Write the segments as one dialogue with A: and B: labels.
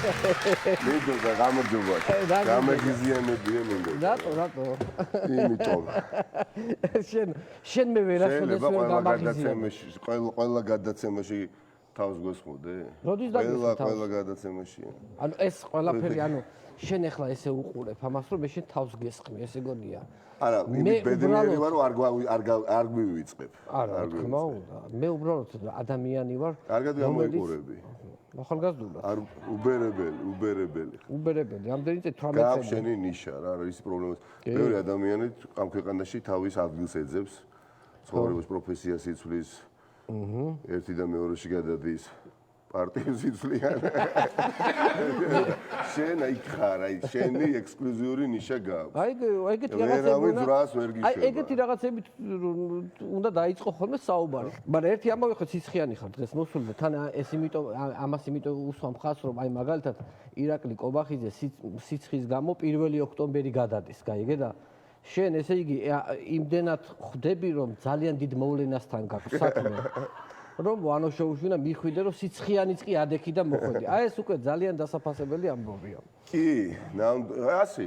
A: მიდოდა გამარჯობა. გამეგიზიანებია მინდა.
B: რატო?
A: იმიტომ.
B: შენ მე ვერასოდეს ვერ გამაგიზიანე.
A: ყველა გადაცემაში თავს გესხმოდე?
B: როდის დაგესხმო თავს?
A: ყველა გადაცემაში.
B: ანუ ეს ყველაფერი, ანუ შენ ახლა ესე უყურებ ამას, რომ მე შენ თავს გესხმი, ესე გონია.
A: არა, იმით ბედნიერი ვარ, რომ არ გვივიწყებ.
B: არა, თქმა უნდა. მე უბრალოდ ადამიანი ვარ.
A: კარგად გამოიყურები.
B: ახალგაზრდა.
A: არ უბერებელი.
B: უბერებელი. ამდენი 18 წელი.
A: გააქვს შენი ნიშა რა, არის პრობლემა. ბევრი ადამიანი ამ ქვეყანაში თავის ადგილს ეძებს. ცხოვრების პროფესიას იცვლის. ერთი და მეორეში გადადის. პარტიას იცვლიან. შენ აი ხარ, აი შენი ექსკლუზიური ნიშა გაქვს.
B: აი ეგეთი რაღაცები. აი ეგეთი რაღაცებით უნდა დაიწყო ხოლმე საუბარი. მაგრამ ერთი ამბავი ხო ციცხიანი ხარ დღეს მოსული და თან ეს იმიტომ ამას იმიტომ უსვამ ხას რომ აი მაგალითად ირაკლი კობახიძე სიცხის გამო 1 ოქტომბერი გადადის, გაიგე და შენ ესე იგი იმდენად ხვდები რომ ძალიან დიდ მოვლენასთან გაქვს საქმე. რომ ვანო შოუში უნდა მიხვიდე რომ სიცხიანიც კი ადექი და მოხვედი. აი ეს უკვე ძალიან დასაფასებელი ამბობია.
A: კი, ასე.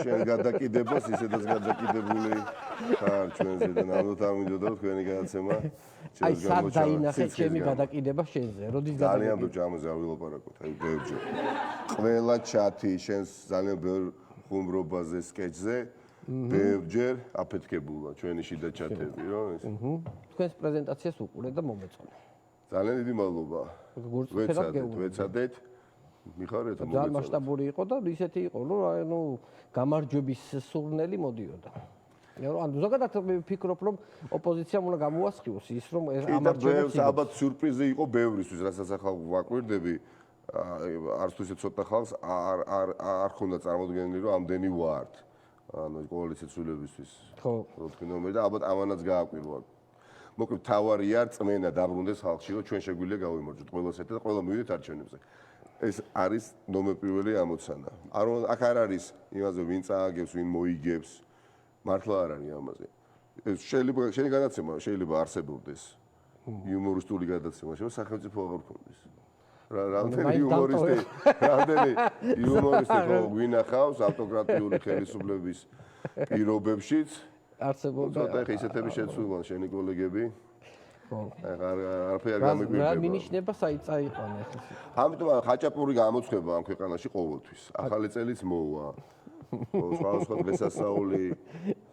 A: შენ გადაკიდებას ისედაც გადაკიდებული ხარ ჩვენზე და ნამდვილად არ მინდოდა რომ თქვენი გადაცემა
B: აი სად დაინახეთ ჩემი გადაკიდება შენზე? როდის გადაკიდება?
A: ძალიან ბევრ ჯამზე არ ვილაპარაკოთ, აი ბევრჯერ. ყველა ჩათი შენს ძალიან ბევრ ხუმრობაზე, სკეჩზე ბევრჯერ აფეთქებულა ჩვენი შიდა ჩათები, რომ ეს.
B: თქვენს პრეზენტაციას უყურე და მომეწონა.
A: ძალიან დიდი მადლობა. ვეცადეთ. მიხარეთ მომეწონა.
B: ძალიან მასშტაბური იყო და ისეთი იყო, რომ ანუ გამარჯვების სურნელი მოდიოდა. ანუ ზოგადად ვფიქრობ, რომ ოპოზიციამ უნდა გამოასხივოს ის, რომ ეს ამარჯვებს.
A: ალბათ სიურპრიზი იყო ბევრისთვის, რასაც ახლა ვაკვირდები. არც თუ ისე ცოტა ხალხს არ ხონდა წარმოდგენილი, რომ ამდენი ვართ. ანუ კოალიციის ცვლილებისთვის. ხო. როთქი ნომერი და ალბათ ამანაც გააკვირვა. მოკლედ თავარია წმენა დაბრუნდეს ხალხში, რომ ჩვენ შეგვიძლია გავიმარჯვოთ ყველას ერთად და ყველა მივიდეთ არჩევნებზე. ეს არის ნომერ პირველი ამოცანა. აქ არ არის იმაზე ვინ წააგებს, ვინ მოიგებს. მართლა არ არის ამაზე. ეს შეიძლება შენი გადაცემა შეიძლება არსებობდეს. იუმორისტული გადაცემა, შეიძლება სახელმწიფო აღარ გქონდეს. რამდენი იუმორისტი ხო გვინახავს ავტოკრატიული ხელისუფლების პირობებშიც არსებობდა. ცოტა ხე ისეთები შეცვლიან შენი კოლეგები. ხო. არაფერი არ გამიგვირდება.
B: რა მინიშნება საიტაიყვანე ახლა.
A: ამიტომ ხაჭაპური გამოცხება ამ ქვეყანაში ყოველთვის. ახალი წელიც მოვა. სხვა დღესასწაული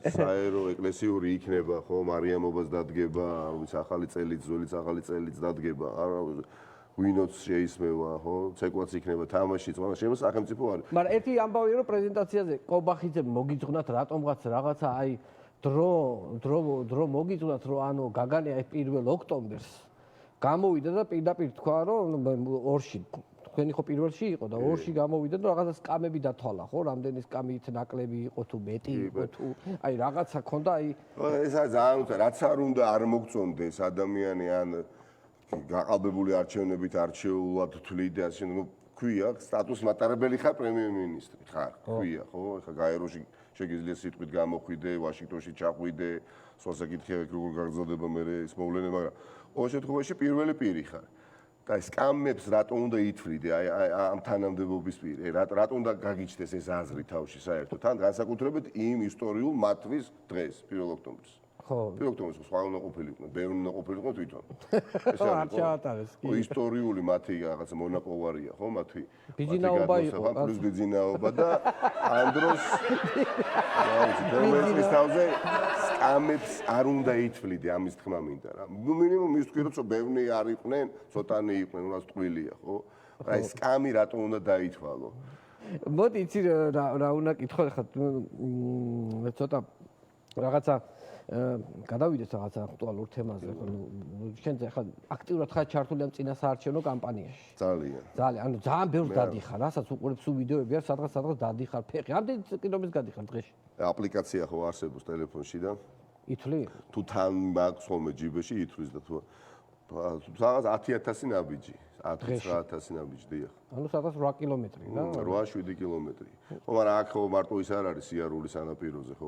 A: საერო ეკლესიური იქნება, ხო, მარიამობას დადგება, რომელიც ახალი წელიც, ძველიც ახალი წელიც დადგება. ვინოც შეისმევა, ხო? ცეკვაც იქნება თამაში, მაგრამ შემო სახელმწიფო არის.
B: მაგრამ ერთი ამბავია რომ პრეზენტაციაზე კობახიძე მოგიძღვნათ რატომღაც რაღაცა აი დრო მოგიძღვნათ რომ ანუ გაგანია 1 ოქტომბერს გამოვიდა და პირდაპირ თქვა რომ ორში თქვენი ხო პირველში იყო და ორში გამოვიდა და რაღაცა სკამები დათვალა, ხო? რამდენი სკამით ნაკლები იყო თუ მეტი იყო თუ აი რაღაცა ქონდა აი
A: ეს არის ძალიან რაც არ უნდა არ მოგწონდეს ადამიანი ან გაყალბებული არჩევნებით არჩეულად თვლიდა შენ ქვია სტატუს მატარებელი ხარ პრემიერ-მინისტრი ხარ ქვია ხო ეხა გაეროში შეგიძლია სიტყვით გამოხვიდე ვაშინგტონში ჩახვიდე სხვა საკითხები როგორ გაგრძელდება მე ეს მოვლენა მაგრამ ყოველ შემთხვევაში პირველი პირი ხარ და ეს სკამებს რატომ უნდა ითვლიდე აი ამ თანამდებობის პირი რატომ უნდა გაგიჩნდეს ეს აზრი თავში საერთოდ თან განსაკუთრებით იმ ისტორიულ მათთვის დღეს 1 ოქტომბერს ხო 1 ოქტომბერს სხვა უნდა ყოფილიყო ბევრი უნდა ყოფილიყო თვითონ
B: ეს არის ხო
A: ისტორიული მათი რაღაცა მონაყოვარია ხო მათი
B: ბიძინაობა იყო
A: პლუს ბიძინაობა და ამ დროს ის თავზე სკამებს არ უნდა ითვლიდე ამის თქმა მინდა რა მინიმუმ ის თქვი რომ ბევრი არ იყვნენ ცოტანი იყვნენ უნდა ტყუილია ხო რა ეს სკამი რატომ უნდა დაითვალო
B: მოდი იცი რა უნდა კითხო ხა ცოტა რაღაცა გადავიდეთ რაღაცა აქტუალურ თემაზე ხო შენზე ხა აქტიურად ხარ ჩართული ამ წინასაარჩევნო კამპანიაში ძალიან ანუ ძალიან ბევრს დადიხარ რასაც უყურებ სულ ვიდეოები არის სადღაც დადიხარ ფეხი ამდენი კილომეტრს გადიხარ დღეში
A: აპლიკაცია ხო არსებობს ტელეფონში და
B: ითვლი
A: თუ თან მაქვს ხოლმე ჯიბეში ითვლის და თუ სადღაც 10000 ნაბიჯი 19000 ნაბიჯი დიახ
B: ანუ სადღაც 8 კილომეტრი რა
A: 8-7 კილომეტრი ხო მაგრამ აქ ხო მარტო ის არ არის სიარული სანაპიროზე ხო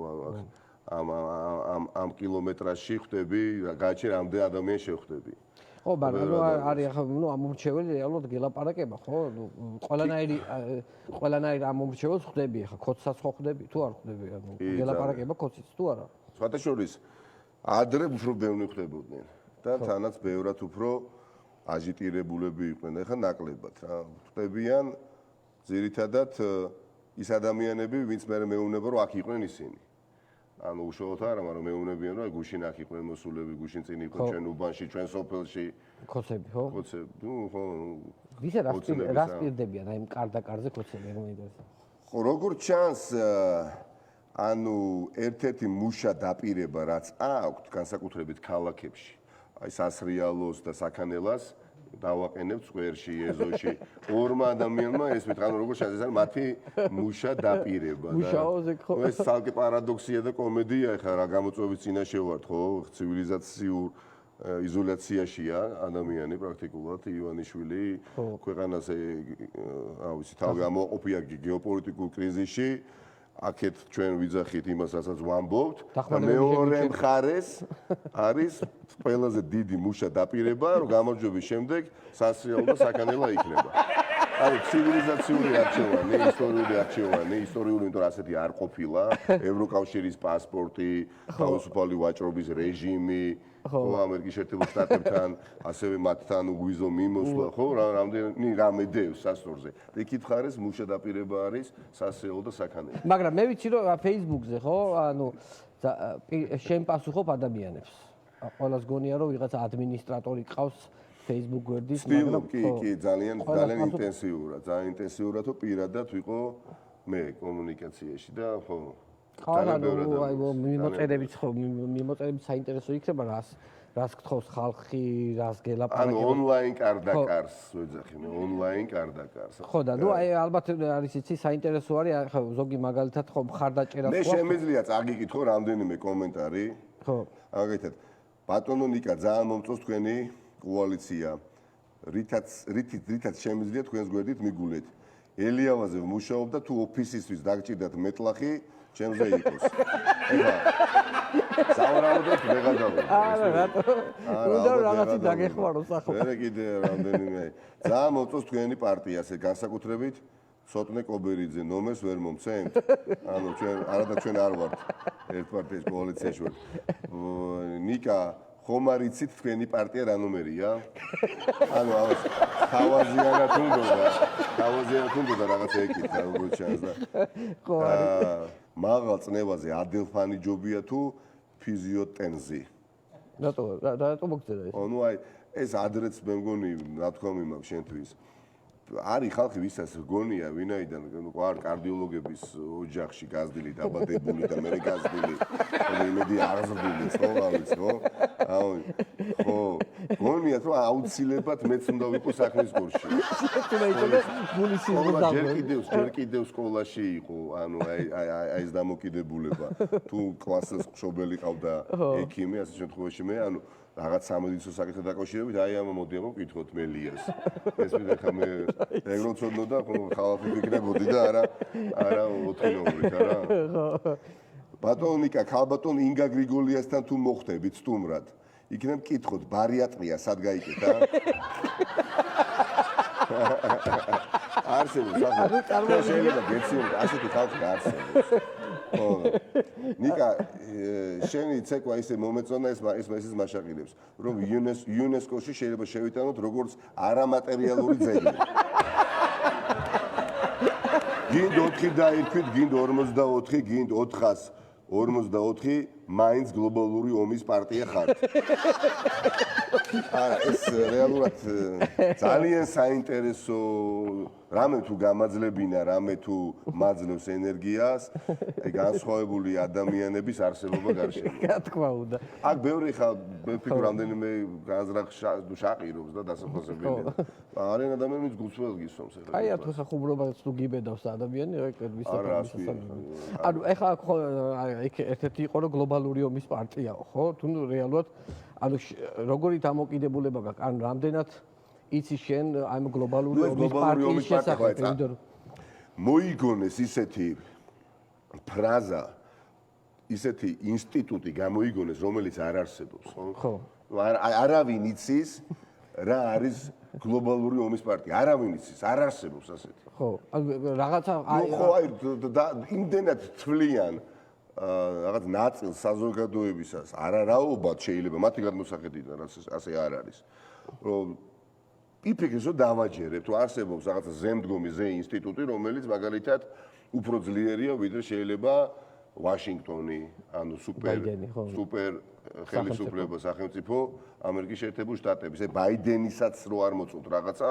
A: ამ კილომეტრაჟში ხვდები გაჩი რამდენი ადამიანი შეხვდები
B: ხო, მაგრამ არის ახლა ამომრჩეველი რეალურად გელაპარაკება, ხო? ყველანაირი ამომრჩეველს ხვდები ახლა, ქოცსაც ხო ხვდები, თუ არ ხვდები, გელაპარაკება ქოციც თუ არა?
A: სხვათა შორის ადრე უფრო ბევრი ხვდებოდნენ და თანაც ბევრად უფრო აჟიტირებულები იყვნენ, ახლა ნაკლებად რა. ხვდებიან ძირითადად ის ადამიანები, ვინც მეუბნება, რომ აქ იყვნენ ისინი. ანუ უშუალოდ არა, მაგრამ მეუბნებიან, რომ გუშინ აქ იყვნენ მოსულები, გუშინ წინ იყვნენ ჩვენ უბანში, ჩვენ სოფელში.
B: ქოცები, ხო?
A: ქოცები, ხო.
B: ვისა რას პირდებიან აი კარდაკარზე ქოცები მოიდეს.
A: ხო, როგორც ჩანს, ანუ ერთ-ერთი მუშა დაპირება რაც აქვთ განსაკუთრებით ქალაქებში, აი სასრიალოს და საქანელას დავაყენებთ სკვერში, ეზოში. ორმა ადამიანმა ესმით, ანუ როგორც ჩანს, ეს არის მათი მუშა დაპირება და
B: მუშაოზე ხო.
A: ეს თალკე პარადოქსია და კომედია, ეხლა რა გამოწვევის წინაშე ვართ, ხო? ცივილიზაციურ იზოლაციაშია ადამიანი პრაქტიკულად ივანიშვილი ქვეყანას ავიცი თავი ამოყოფია გეოპოლიტიკურ კრიზისში. აქეთ ჩვენ ვიძახით იმას, რასაც ვამბობთ და მეორე მხარეს არის ყველაზე დიდი მუშა დაპირება, რომ გამარჯვების შემდეგ სასრიალო და საქანელა იქნება. ანუ ცივილიზაციური არჩევანი, ისტორიული არჩევანი, ისტორიული, იმიტომ რომ ასეთი არ ყოფილა, ევროკავშირის პასპორტი, თავისუფალი ვაჭრობის რეჟიმი, ხო, ამერიკის შეერთებულ შტატებთან, ასევე მათთან უგვიზო მიმოსვლა, ხო, რამდენი რამე დევს სასწორზე. და იქით მხარეს მუშა დაპირება არის სასრიალო და საქანელო.
B: მაგრამ მე ვიცი რომ Facebook-ზე, ხო, ანუ შენ პასუხობ ადამიანებს. ყველას გონია რომ ვიღაცა ადმინისტრატორი ყავს Facebook გვერდის,
A: მაგრამ კი, ძალიან ინტენსიურად, პირადად ვიყო მე კომუნიკაციაში და ხო.
B: მიმოწერებიც საინტერესო იქნება, რას გთხოვს ხალხი, რას გელაპარაკება.
A: ანუ ონლაინ კარდაკარს ვეძახი მე, ონლაინ კარდაკარს.
B: ხო და ნუ აი ალბათ არის იცი საინტერესო არის, ახლა ზოგი მაგალითად ხო მხარდაჭერას
A: მე შემიძლია წაგიკითხო რამდენიმე კომენტარი.
B: ხო.
A: მაგალითად, ბატონო ნიკა ძალიან მომწონს თქვენი კოალიცია. რითაც შემიძლია თქვენს გვერდით მიგულეთ. ელიავაზე ვმუშაობ და თუ ოფისისთვის დაგჭირდათ მეტლახი, ჩემზე იყოს. ეხლა საუბრობთ ვეღადავთ.
B: არა, რატო? უნდა რაღაცი დაგეხმარო სახლა.
A: მე კიდე რამდენიმე. ძალიან მომწონს თქვენი პარტია, ასე განსაკუთრებით სოტნე კობერიძე, ნომერს ვერ მომცემთ? ანუ ჩვენ არ ვართ ერთ პარტიის კოალიციაში ვართ. ნიკა ხომ არ იცით თქვენი პარტია რა ნომერია? ანუ ამას თავაზიანად უნდა რაღაცა ეკითხა როგორც ჩანს და.
B: ხო არის.
A: მაღალ წნევაზე ადელფანი ჯობია თუ ფიზიოტენზი?
B: რატო მოგწერა ეს?
A: ანუ აი ეს ადრეც მე მგონი ნათქვამი მაქვს შენთვის. არის ხალხი ვისაც გონია ვინაიდან ყარ კარდიოლოგების ოჯახში გაზრდილი დაბადებული და მე გაზრდილი იმედი აღზრდილი ხო არის ხო? ხო გონიათ რომ აუცილებლად მეც უნდა ვიყო საქმის გულში.
B: თუნდაც იცოდეს გულისიზმი
A: და ჯერ კიდევ სკოლაში იყო, ანუ აი ეს დამოკიდებულება. თუ კლასის მშობელი ყავდა ექიმი, ასე შემთხვევაში მე, ანუ რაღაც სამედიცინო საკითხთან დაკავშირებით, აი ამ მოდი ამ ვკითხოთ მელიას. ეს მე ხა მე ეგრონ ცოდნო და ხალხი ვიქნებოდი და არა 4 ნომრით არა. ბატონ ნიკა, ქალბატონ ინგა გრიგოლიასთან თუ მოხვდებით სტუმრად, იქნებ მკითხოთ ბარიატრია სად გაიკეთა? არსებობს ახლა შეიძლება გეციოთ ასეთი ხალხი არსებობს. ხო. ნიკა, შენი ცეკვა ისე მომეწონა ეს მაშაყილებს, რომ იუნესკოში შეიძლება შევიტანოთ როგორც არამატერიალური ძეგლი. გინდ 4 დაირქვით, გინდ 44, გინდ 454, მაინც გლობალური ომის პარტია ხართ. არა, ეს რეალურად ძალიან საინტერესო რამე თუ გამაძლებინა, რამე თუ მაძლევს ენერგიას, განსხვავებული ადამიანების არსებობა გარშემო.
B: რა თქმა უნდა.
A: აქ ბევრი ხა მე ფიქრობ რამდენიმე განზრახ შაყირობს და დასაფასებელია. არიან ადამიანებს გულწრფელ გისვამს ეხლა.
B: აი თუ ხუბრობას თუ გიბედავს ადამიანი, რა კვერდის საფასი. ანუ ეხლა იქ ერთ-ერთი იყო რომ გლობალური ომის პარტია, ხო? თუ რეალურად ანუ როგორი დამოკიდებულება გაქვს, ან რამდენად იცი შენ ამ გლობალური ომის პარტიის შესახებ?
A: მოიგონეს ისეთი ფრაზა, ისეთი ინსტიტუტი გამოიგონეს, რომელიც არ არსებობს, ხო?
B: ხო.
A: არავინ იცის, რა არის გლობალური ომის პარტია. არავინ იცის, არ არსებობს ასეთი.
B: ხო, რაღაცა
A: ხო, აი იმდენად თვლიან რაღაც ნაწილ საზოგადოებისას არარაობად შეიძლება მათი გადმოსახედიდან ასე არ არის. რომ იფიქრეს რომ დავაჯერებთ, რომ არსებობს რაღაცა ზემდგომი ინსტიტუტი, რომელიც მაგალითად უფრო ძლიერია ვიდრე შეიძლება ვაშინგტონი, ანუ სუპერ ხელისუფლება სახელმწიფო ამერიკის შეერთებული შტატების. აი ბაიდენისაც რო არ მოწონთ რაღაცა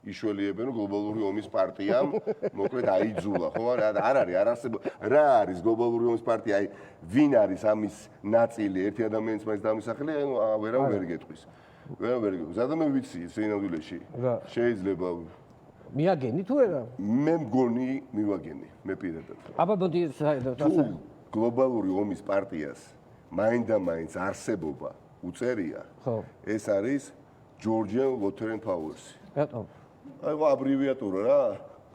A: იშველიებენ რომ გლობალური ომის პარტიამ მოკლედ აიძულა, ხო? არ არსებობს. რა არის გლობალური ომის პარტია? აი ვინ არის ამის ნაწილი? ერთი ადამიანის მაინც დამისახელე, ვერავინ ვერ გეტყვის. ზადამე ვიცი სინამდვილეში. შეიძლება
B: მიაგენი თუ არა?
A: მე მგონი მივაგენი, მე პირადად.
B: აბა მოდი
A: გლობალური ომის პარტიას მაინდა-მაინც არსებობა უწერია.
B: ხო.
A: ეს არის Georgian Water and Powers.
B: რატომ?
A: აი აბრივიატურა რა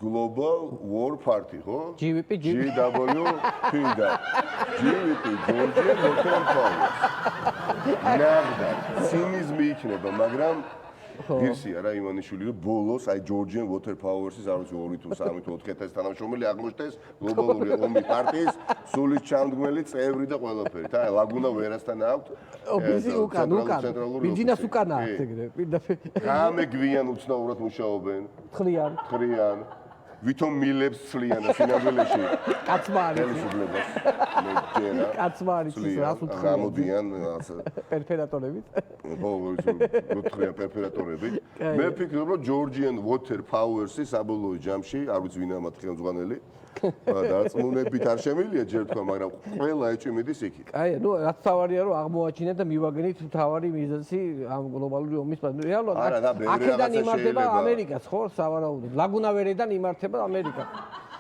A: Global War Party, ხო?
B: GWP
A: GWP და GWP Georgian Water and Powers. ნახდა, ცინიზმი იქნება, მაგრამ გირსია რა ივანიშვილი რომ ბოლოს აი Georgian Water Powers-ის არ ვიცი 2 თუ 3 თუ 4 თანამშრომელი აღმოჩნდეს გლობალური ომის პარტიის სულის ჩამდგმელი წევრი და ყველაფერი. აი ლაგუნა ვერასთან აქვთ.
B: ბიძინას უკანა აქვს ეგრე.
A: გამე გვიან უცნაურად მუშაობენ. ხრიან. ვითომ მილებს ცლიან სინამდვილეში.
B: კაცმა არის.
A: ხელისუფლებას. მე ჯერა.
B: კაცმა არის რას უთხრიან.
A: გამოდიან
B: პერფერატორებით.
A: ხო, გუთხრიან პერფერატორებით. მე ვფიქრობ, რომ Georgian Water Powers-ი საბოლოო ჯამში, არ ვიცი ვინ ამათ ხელმძღვანელი. დარწმუნებით არ შემილია ჯერ თქვა, მაგრამ ყველა ეჭვი მიდის იქით.
B: აი, ნუ რაც თავარია რომ აღმოაჩინეთ და მივაგენით თავარი მიზეზი ამ გლობალური ომის რეალურად აქედან იმართება ამერიკაც, ხო, სავარაუდოდ. ლაგუნა ვერედან იმართება ამერიკა.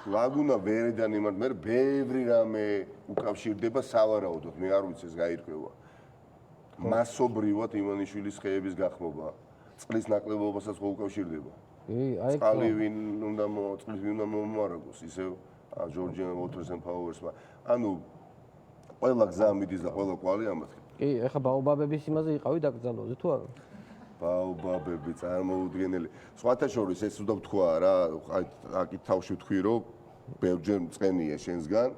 A: ლაგუნა ვერედან იმართება, მე ბევრი რამე უკავშირდება სავარაუდოდ, მე არ ვიცი ეს გაირკვევა. მასობრივად ივანიშვილის ხეების გახმობა, წყლის ნაკლებობასაც უკავშირდება.
B: აი,
A: წყალი ვინ უნდა წყლის ვინ უნდა მომარაგოს, ისევ Georgian Water and Powers-მა. ანუ ყველა გზა მიდის და ყველა კვალი ამათ.
B: კი, ეხლა ბაობაბების იმაზე იყავი დაკრძალვაზე თუ არა?
A: ბაობაბები წარმოუდგენელი. სხვათა შორის ეს უნდა ვთქვა რა, აი აკით თავში ვთქვი რომ ბევრჯერ მწყენია შენსგან.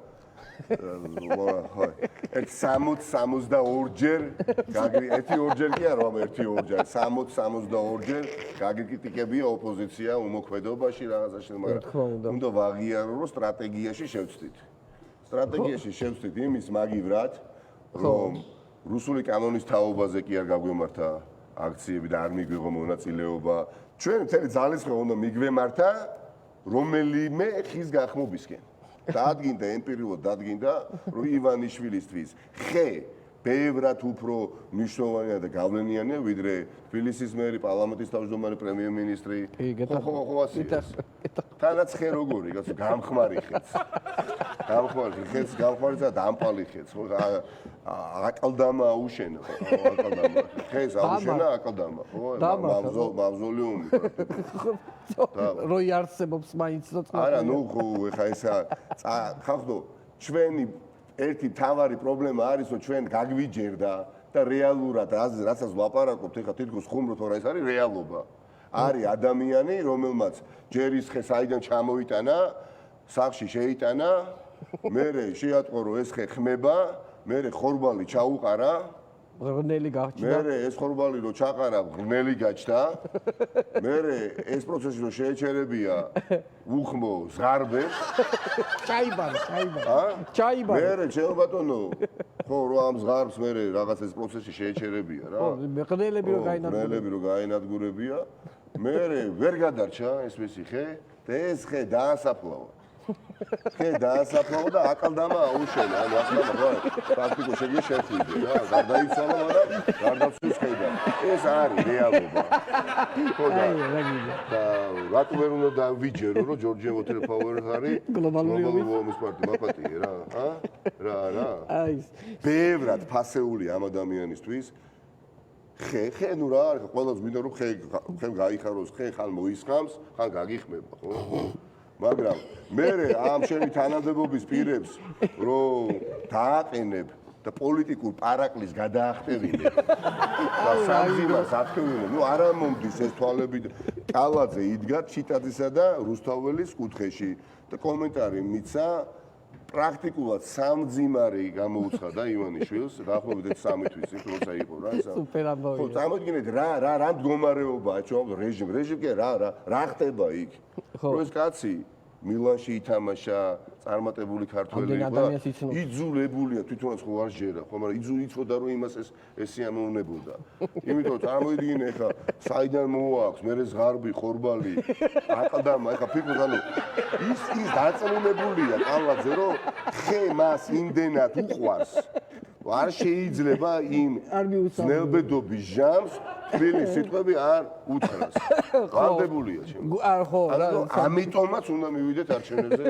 A: ხო. 60-62 ჯერ ერთი ორჯერ კი არა, მაგრამ ერთი ორჯერ 60-62 ჯერ გაგიკრიტიკებია ოპოზიცია უმოქმედობაში რაღაცაში, მაგრამ უნდა ვაღიარო რომ სტრატეგიაში შევცდით. სტრატეგიაში შევცდით იმის მაგივრად, რომ რუსული კანონის თაობაზე კი არ გაგვემართა აქციები და არ მიგვიღო მონაწილეობა. ჩვენ მთელი ძალისხმევა უნდა მიგვემართა რომელიმე ხის გახმობისკენ. დადგინდა ემპირიულად დადგინდა რომ ივანიშვილისთვის ხე ბევრად უფრო მნიშვნელოვანია და გავლენიანია ვიდრე თბილისის მერი, პარლამენტის თავმჯდომარე, პრემიერ-მინისტრი. ხო ასეა. თანაც ხე როგორი, გამხმარი ხეც. გამხმარი და დამპალი ხეც. ხო აკალდამა აუშენა, აკალდამა. ხეს აუშენა აკალდამა, ხო? მავზოლეუმი.
B: რო იარსებობს მაინც და წყლა.
A: არა, ნუ ხა ესა ხახდო ჩვენი ერთი თავარი პრობლემა არის, რომ ჩვენ გაგვიჯერდა და რეალურად რასაც ვლაპარაკობთ, ეხლა თითქოს ხუმრობთ, რა ეს არის რეალობა. არის ადამიანი, რომელმაც ჯერის ხე საიდან ჩამოიტანა, სახლში შეიტანა, მერე შეატყო რომ ეს ხე ხმება, მერე ხორბალი ჩაუყარა,
B: ღრნელი გაჩნდა.
A: მერე ეს ხორბალი რო ჩაყარა, ღრნელი გაჩნდა. მერე ეს პროცესი რო შეეჩერებია, უხმო ზღარბებს. ჩაიბარა. მერე ჩემო ბატონო, ხო რო ამ ზღარბს მერე რაღაც ეს პროცესი შეეჩერებია რა.
B: ხო, ღრნელები რო გაინადგურებია.
A: ღრნელები რო გაინადგურებია. მერე ვერ გადარჩა ეს მისი ხე და ეს ხე დაასაფლავა. ხე დაასაფლავა და აკალდამა აუშენა, ანუ აკალდამა პრაქტიკულად შეგვიძლია შეხვიდე რა, გარდაიცვალა, მაგრამ გარდაცვალეს ხედა. ეს არის რეალობა. ხო და რატომ ვერ უნდა დავიჯერო, რომ Georgian Water Powers არის გლობალური ომის პარტია, მაპატიე რა, რა.
B: აი,
A: ბევრად ფასეული ამ ადამიანისთვის. ხე ნუ რა არის, ყველას მინდა რომ ხე გაიხაროს, ხე ხან მოისხამს, ხან გაგიხმება, ხო? მაგრამ მე ამ შენი თანამდებობის პირებს რომ დააყენებ და პოლიტიკურ პარაკლის გადაახტევინე და სამძიმარს ათქევინე, ნუ არა მომდის ეს თვალები კალაძე იდგა ჩიტაძისა და რუსთაველის კუთხეში და კომენტარი მიცა პრაქტიკულად სამძიმარი გამოუცხადა ივანიშვილს, დაახლოებით 3 თვის წინ როცა იყო რა ესა.
B: სუპერ ამბავია.
A: ხო, წარმოგიდგენთ რა მდგომარეობაა, რეჟიმ კი რა ხდება იქ. რომ ეს კაცი მილანში ითამაშა, წარმატებული ქართველი იყო. იძულებულია თვითონაც ხო არ ჯერა, ხო, მაგრამ იცოდა რომ იმას ეს სიამოვნებოდა. იმიტომ წარმოიდგინე ხა საიდან მოაქვს, მერე ზღარბი, ხორბალი, აყდამა, ხა ფიქრობ ანუ ის დაწუნებულია კალაძე რომ ხე მას იმდენად უყვარს. არ შეიძლება იმ ძნელბედობის ჟამს თბილი სიტყვები არ უთხრას. ვარდებულია ჩემ.
B: ხო, რა.
A: ამიტომაც უნდა მივიდეთ არჩევნებზე.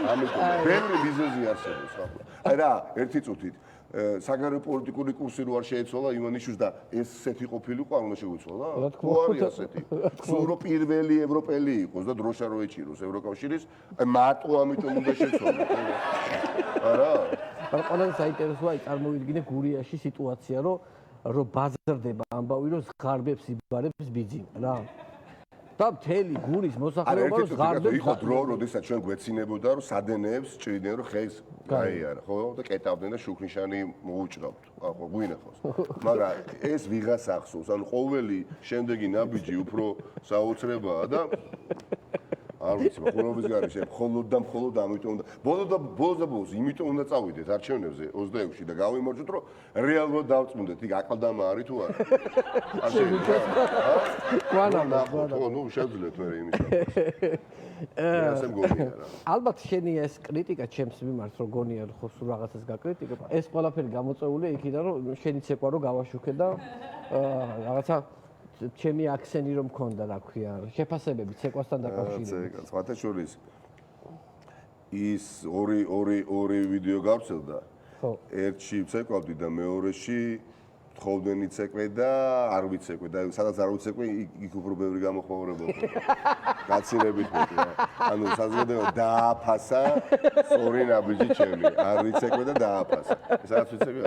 A: ამიტომ ბევრი ბიზნესი არსებობს ახლა. აი რა, ერთი წუთით საგარეო პოლიტიკური კურსი რო არ შეეცვალა ივანიშვილს და ესეთი ყოფილიყო არ უნდა შეგვეცვალა? ხო არის ასეთი. სულ რო პირველი ევროპელი იყოს და დროშა რო ეჭიროს ევროკავშირის, აი მარტო ამიტომ უნდა შეცვალა. არა?
B: მაგრამ ყველაზე საინტერესოა აი წარმოვიდგინე გურიაში სიტუაცია, რომ ბაზარდება ამბავი, რომ ზღარბებს იბარებს ბიძინა რა. და მთელი გურის მოსახლეობა ზღარბებს.
A: იყო დრო, როდესაც ჩვენ გვეცინებოდა, რომ სადენეებს ჭრიდნენ, რომ ხეს გაიარა, ხო? და კეტავდნენ და შუქნიშანი მოუჭრავთ. ხო, გვინახავს. მაგრამ ეს ვიღას ახსოვს, ანუ ყოველი შემდეგი ნაბიჯი უფრო საოცრებაა და არ ვიცი, ხურობის გარეშე მხოლოდ და მხოლოდ ამიტომ და ბოლოს იმიტომ უნდა წავიდეთ არჩევნებზე 26-ში და გავიმარჯვოთ, რომ რეალურად დავწმუნდეთ, იქ აკლდამა არის თუ არა. არ შეიძლება.
B: კვანა,
A: ნუ შეძლეთ მე იმის. ასე მგონია რა.
B: ალბათ შენი ეს კრიტიკა ჩემს მიმართ რო გონია ხო სულ რაღაცას გაკრიტიკებ, ეს ყველაფერი გამოწეულია იქიდან რომ შენი ცეკვა რო გავაშუქე და რაღაცა ჩემი აქცენტი რომ მქონდა, რა ქვია, შეფასებები ცეკვასთან დაკავშირებით.
A: სხვათა შორის ის ორი ვიდეო გავრცელდა. ხო. ერთში ვცეკვავდი და მეორეში თხოვდენი ცეკვე და არ ვიცეკვე და სადაც არ ვიცეკვე იქ უფრო ბევრი გამოხმაურებოდა. გაცილებით მეტი რა. ანუ საზოგადოება დააფასა სწორი ნაბიჯი ჩემი. არ ვიცეკვე და დააფასა. სადაც ვიცეკვე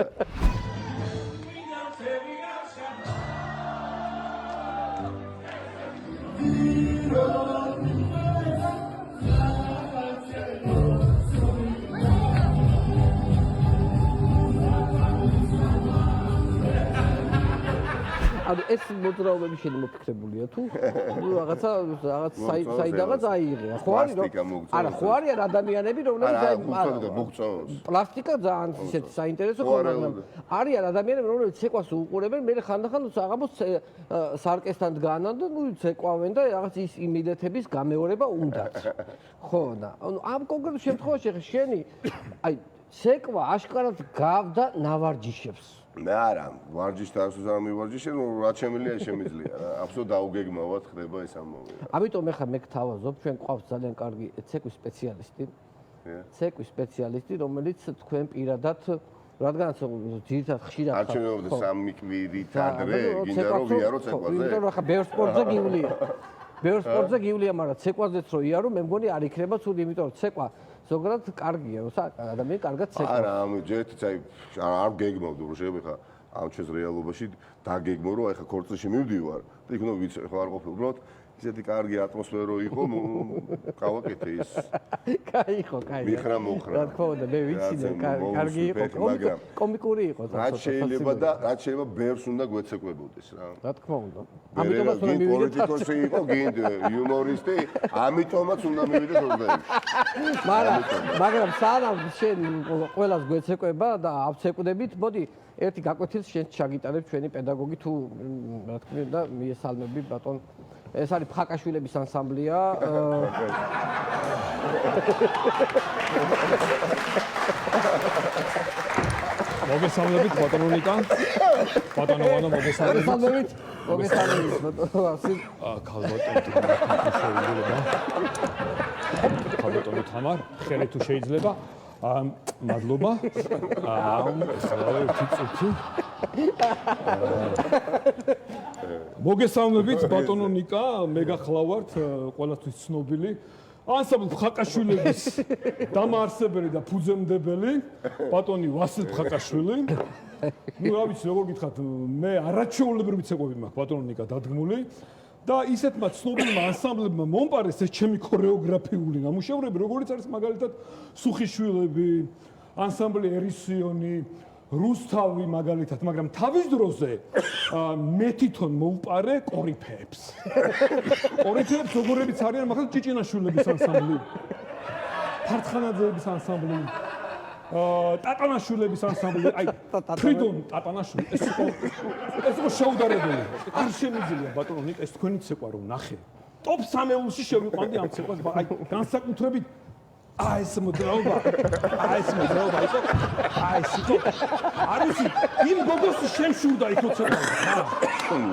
B: ანუ ეს მოძრაობები შენი მოფიქრებულია თუ რაღაცა საიდანაც აიღია ხო არის რომ არა ხო არიან ადამიანები რომლებიც პლასტიკა ძალიან ისეთი საინტერესო მაგრამ არიან ადამიანები რომლებიც ცეკვას უყურებენ მე ხანდახან აღამოს სარკესთან დგანან და ნუ ცეკვავენ და რაღაც ის იმედეთების გამეორება უნდათ ხო და ანუ ამ კონკრეტულ შემთხვევაში შენი აი ცეკვა აშკარად გავდა ნავარჯიშებს
A: მე არა, ვარჯიშთან ასოს არ მივარჯიშე, რაც შემიძლია შემიძლია რა. აბსოლუტურად დაუგეგმავად ხდება ეს ამბავი.
B: ამიტომ ეხლა მე გთავაზობ, ჩვენ გვყავს ძალიან კარგი ცეკვის სპეციალისტი. ცეკვის სპეციალისტი, რომელიც თქვენ პირადად რადგანაც ძირითადად ხშირად
A: არჩევნებდა 3 კვირით ადრე, გინდა რომ ვიარო ცეკვაზე.
B: იმიტომ რომ ახლა ბევრ სპორტზე გივლია. ბევრ სპორტზე გივლია, მაგრამ ცეკვაზეც რო იარო, მე მგონი არ იქნება ცუდი, იმიტომ რომ ცეკვა ზოგადად კარგია, ადამიანი კარგად ცეკვა.
A: არა, ჯერთ აი არ გეგმავდი, რომ შეიძლება ამ ჩვენს რეალობაში დაგეგმო, რომ აი ხა ქორწილში მივდივარ და იქ უნდა ვიცი, ხო არ ყოფილი, უბრალოდ ისეთი კარგი ატმოსფერო იყო, გავაკეთე ის.
B: კაი.
A: მიხრა მოხრა.
B: რა თქმა უნდა, მე ვიცი, კარგი იყო, კომიკური იყო.
A: რაც შეიძლება ბევრს უნდა გვეცეკვებოდეს რა.
B: რა თქმა უნდა.
A: ამიტომაც უნდა მივიდეთ პოლიტიკოსი იყო, გინდ იუმორისტი, ამიტომაც უნდა მივიდეთ 26-ში.
B: მაგრამ სანამ შენ ყველას გვეცეკვება და ავცეკვდებით, მოდი ერთი გაკვეთილს შენ ჩაგიტარებ ჩვენი პედაგოგი თუ რა თქმა უნდა მიესალმები ბატონ ეს არის ფხაკაშვილების ანსამბლია
C: მოგესალმებით ბატონო ნიკა ბატონო ვანო მოგესალმებით ქალბატონო თამარ ხელი თუ შეიძლება მადლობა მოგესალმებით ბატონო ნიკა მე გახლავართ ყველასთვის ცნობილი ანსამბლ ფხაკაშვილების დამაარსებელი და ფუძემდებელი ბატონი ვასილ ფხაკაშვილი. ნუ რა ვიცი როგორ გითხრათ, მე არაჩვეულებრივი ცეკვები მაქვს ბატონო ნიკა დადგმული და ისეთმა ცნობილმა ანსამბლებმა მომპარეს ეს ჩემი ქორეოგრაფიული ნამუშევრები, როგორც არის მაგალითად სუხიშვილები, ანსამბლი ერისიონი, რუსთავი მაგალითად, მაგრამ თავის დროზე მე თვითონ მოვპარე კორიფეებს. კორიფეებს როგორებიც არიან, მაგალითად ჭიჭინაშვილების ანსამბლი, ფარცხანაძეების ანსამბლი, ტატანაშვილების ანსამბლი, აი ფრიდონ ტატანაშვილი, ეს იყო შეუდარებელი. არ შემიძლია ბატონო ნიკა ეს თქვენი ცეკვა რომ ნახე. ტოპ 3-ში შევიყვანდი ამ ცეკვას, აი განსაკუთრებით ეს მოძრაობა იყო, ეს იყო. არ ვიცი, იმ გოგოს შემშურდა იქ ცოტა.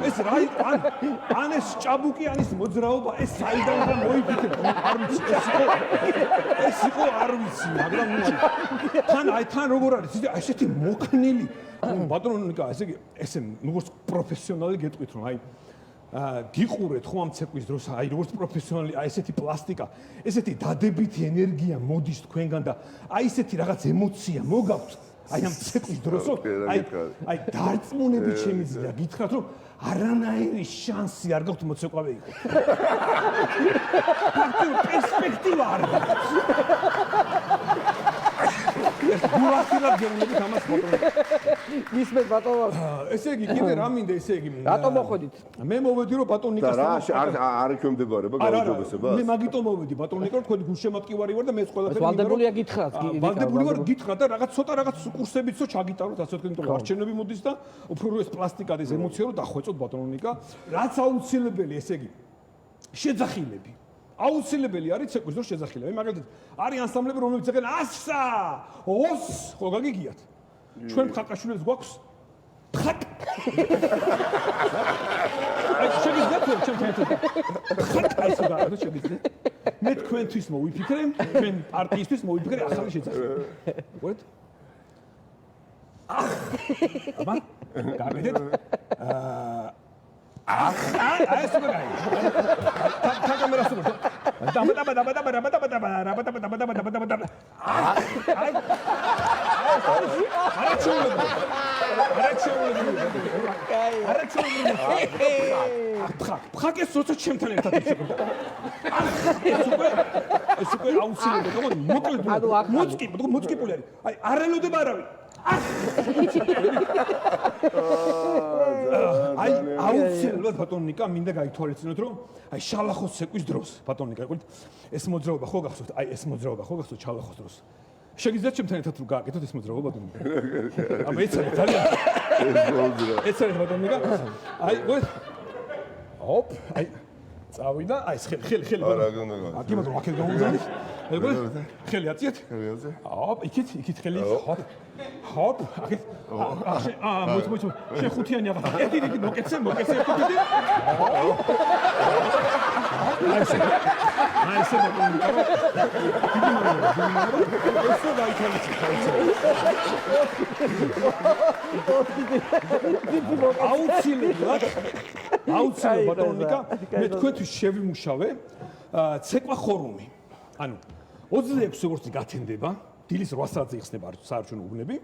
C: ეს რა იყო? ან ეს ჭაბუკი, ან ეს მოძრაობა, ეს საიდან და მოიფიქრე. არ ვიცი, ეს იყო, არ ვიცი, მაგრამ თან როგორ არის? ესეთი მოქნილი. ბატონო ნიკა, ესე იგი, ესე როგორც პროფესიონალი გეტყვით რომ აი გიყურეთ ხო ამ ცეკვის დროს, აი როგორც პროფესიონალი, აი ესეთი პლასტიკა, ესეთი დადებითი ენერგია მოდის თქვენგან და აი ესეთი რაღაც ემოცია მოგაქვთ აი ამ ცეკვის დროს, აი დარწმუნებით შემიძლია გითხრათ რომ არანაირი შანსი არ გაქვთ მოცეკვავე იყო. პერსპექტივა არ გაქვთ. გულახდილად გეუბნებით ამას ბატონო.
B: ისმეთ ბატონო.
C: ესე იგი კიდე რა მინდა ესე იგი.
B: რატომ მოხვედით?
C: მე მოვედი რომ ბატონ ნიკას
A: არ ექვემდებარება გაუჯობესებას.
C: მე მაგიტომ მოვედი ბატონ ნიკა, თქვენი გულშემატკივარი ვარ და მეც ყველაფერი
B: ვალდებულია გითხრათ.
C: ვალდებული ვარ გითხრათ და რაღაც კურსებიცო ჩაგიტაროთ, ასე ვთქვი, იმიტომ რომ არჩევნები მოდის და უფრო ეს პლასტიკად ეს ემოცია რომ დახვეწოთ ბატონ ნიკა. რაც აუცილებელი ესე იგი შეძახილები. აუცილებელი არის ცეკვის დროს შეძახილები. მაგალითად, არის ანსამბლები, რომლებიც ეხენ ასა, ოს, ხო გაგიგიათ. ჩვენ ფხაკაშვილებს გვაქვს ფხაკ. აი შეგიძლიათ რომ ჩემთან ფხაკ ასე გააკეთო შეგიძლიათ. მე თქვენთვის მოვიფიქრე, თქვენ პარტიისთვის მოვიფიქრე ახალი შეძახილება. გიგეთ? აბა, გამედეთ. ეს როგორია? კამერა სულ. ფხაკეს როცა ჩემთან ერთად ისეკდა. ეს უკვე აუცილებელი, თქო, მოკლედ. მოწკიპული არის. აი, არ ელოდება არავინ. აი აუცილებლად ბატონ ნიკა მინდა გაითვალისწინოთ რომ აი შალახოს ცეკვის დროს ბატონ ნიკა იყვით ეს მოძრაობა ხო გახსოვთ აი ეს მოძრაობა ხო გახსოვთ შალახოს დროს შეგიძლიათ ჩემთან ერთად რომ გააკეთოთ ეს მოძრაობა ბატონ ნიკა აბა ეცადეთ ძალიან ეცადეთ ბატონ ნიკა აი გოთ ოპ აი წავიდა აი ხელი
A: არა გონდა
C: აკი მაგრამ აქეთ გამოვიდა აი გოთ ხელი აწიეთ ოპ იქით ხელი ჰოპ აქეთ მოწ შეხუთიანი აღარ ერთი მოკეცე ხუთი აი ესე ბატონო ესე დაითავისე აუცილებლად ბატონო ნიკა მე თქვენთვის შევიმუშავე ცეკვა ხორუმი ანუ 26 როგორც გათენდება დილის 8 საათზე იხსნება საარჩევნო უბნები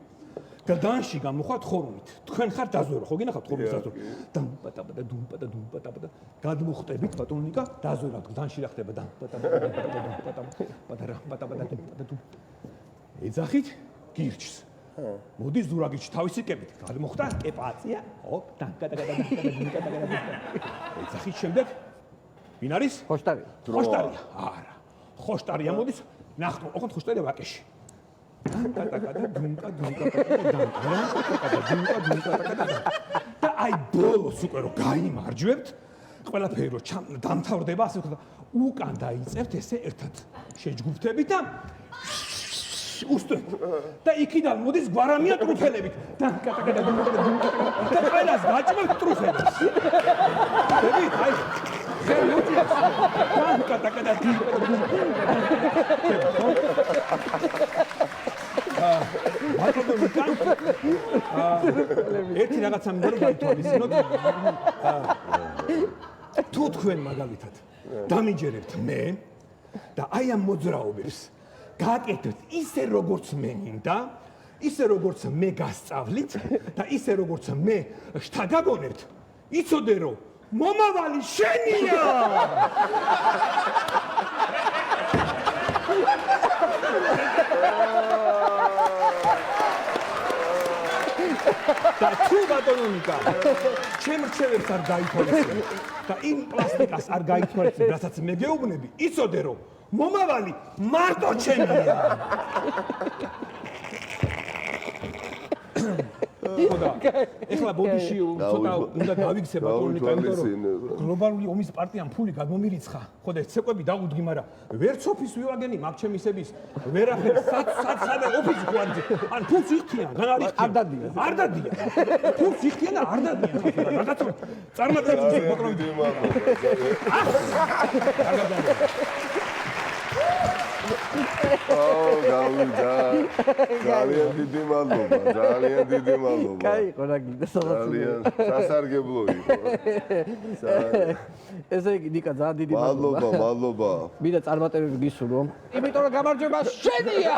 C: გადანში გამოხართ ხორუმით. თქვენ ხართ დაზვერვა, ხო გინახავთ ხორუმის დაზვერვა. დამპატაბა დუმპატა. გადმოხტებით ბატონო ნიკა, დაზვერვა გადანში რა ხდება დამპატაბა. ეძახით გირჩს. მოდის ზურაგიჩი თავისი კებით. გადმოხტა კეპაცია. ოპ, დაკადაკადა. ეძახით შემდეგ ვინ არის?
B: ხოშტარია.
C: ხოშტარია. არა. ხოშტარია მოდის. ნახტო, ოღონდ ხოშტარია ვაკეში. და აი ბოლოს უკვე რომ გაიმარჯვებთ ყველაფერი რომ დამთავრდება ასე ვთქვათ უკან დაიწერთ ესე ერთად შეჯგუფთებით და უსტვით და იქიდან მოდის გვარამია ტრუფელებით და ყველას გაჭმევთ ტრუფელებს დებით აი ხელი უჭირს ერთი რაღაცა მინდა რომ გაითვალისწინოთ თუ თქვენ მაგალითად დამიჯერებთ მე და აი ამ მოძრაობებს გააკეთებთ ისე როგორც მე მინდა, ისე როგორც მე გასწავლით და ისე როგორც მე შთაგაგონებთ, იცოდე რომ მომავალი შენია! და თუ ბატონიკა ჩემ რჩევებს არ გაითვალისწინებ და იმ პლასტიკას არ გაითვალისწინებ, რასაც მე გეუბნები, იცოდე რომ მომავალი მარტო ჩემია. ეხლა ბოდიში ცოტა უნდა გავიქცე ბატონიკა, იმიტომ რომ გლობალური ომის პარტიამ ფული გამომირიცხა. ხო და ცეკვები დაუდგი, მაგრამ ვერც ოფის ვივაგენი მაგ ჩემისების ვერაფერ საცადე ოფისი ხო არ ძი. ან ფულს იხთიან, გან არ იხთიან. არ დადიან. ფულს იხთიან და არ დადიან ხა. რაღაცა წარმატებული ბატონიკა.
A: გავიდა. ძალიან დიდი მადლობა, ძალიან დიდი მადლობა.
B: კაი, ყურაგლი,
A: ძალიან სასარგებლო იყო.
B: ესე იგი, ნიკა, ძალიან დიდი მადლობა.
A: მადლობა.
B: მინდა წარმატებები გისურვო. იმიტომ რომ გამარჯვება შენია.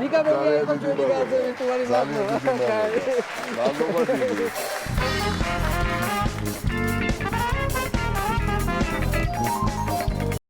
B: ნიკა მოგია იყო ჩვენი გაზეთი, თუმარი მადლობა.
A: მადლობა დიდი.